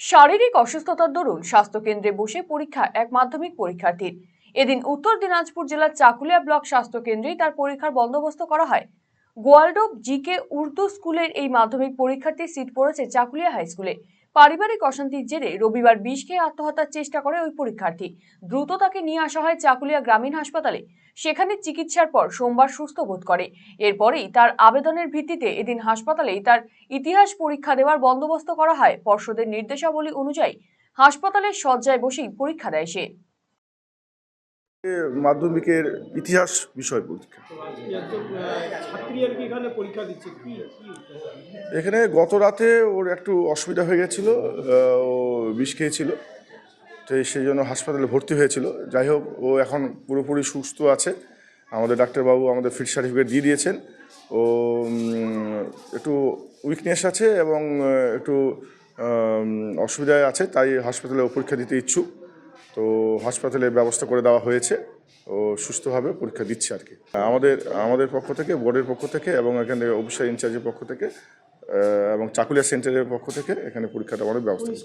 শারীরিক অসুস্থতার দরুন স্বাস্থ্যকেন্দ্রে বসে পরীক্ষা এক মাধ্যমিক পরীক্ষার্থীর। এদিন উত্তর দিনাজপুর জেলার চাকুলিয়া ব্লক স্বাস্থ্যকেন্দ্রেই তার পরীক্ষার বন্দোবস্ত করা হয়। গোয়ালডোব জিকে উর্দু স্কুলের এই মাধ্যমিক পরীক্ষার্থীর সিট পড়েছে চাকুলিয়া হাই স্কুলে। পারিবারিক অশান্তির জেরে রবিবার বিষ খেয়ে আত্মহত্যার চেষ্টা করে ওই পরীক্ষার্থী। দ্রুত তাকে নিয়ে আসা হয় চাকুলিয়া গ্রামীণ হাসপাতালে। সেখানে চিকিৎসার পর সোমবার সুস্থ বোধ করে। এরপরেই তার আবেদনের ভিত্তিতে এদিন হাসপাতালেই তার ইতিহাস পরীক্ষা দেওয়ার বন্দোবস্ত করা হয়। পর্ষদের নির্দেশাবলী অনুযায়ী হাসপাতালের শয্যায় বসেই পরীক্ষা দেয় সে। মাধ্যমিকের ইতিহাস বিষয় পরীক্ষা। এখানে গত রাতে ওর একটু অসুবিধা হয়ে গেছিলো, ও বিষ খেয়েছিল, তো সেই জন্য হাসপাতালে ভর্তি হয়েছিল। যাই হোক, ও এখন পুরোপুরি সুস্থ আছে। আমাদের ডাক্তারবাবু আমাদের ফিট সার্টিফিকেট দিয়ে দিয়েছেন। ও একটু উইকনেস আছে এবং একটু অসুবিধায় আছে, তাই হাসপাতালে ও পরীক্ষা দিতে ইচ্ছুক। তো হাসপাতালে ব্যবস্থা করে দেওয়া হয়েছে, ও সুস্থভাবে পরীক্ষা দিচ্ছে আর কি। আমাদের পক্ষ থেকে, বোর্ডের পক্ষ থেকে এবং এখানে অফিসার ইনচার্জের পক্ষ থেকে এবং চাকুলিয়া সেন্টারের পক্ষ থেকে এখানে পরীক্ষাটা আমাদের ব্যবস্থা করছে।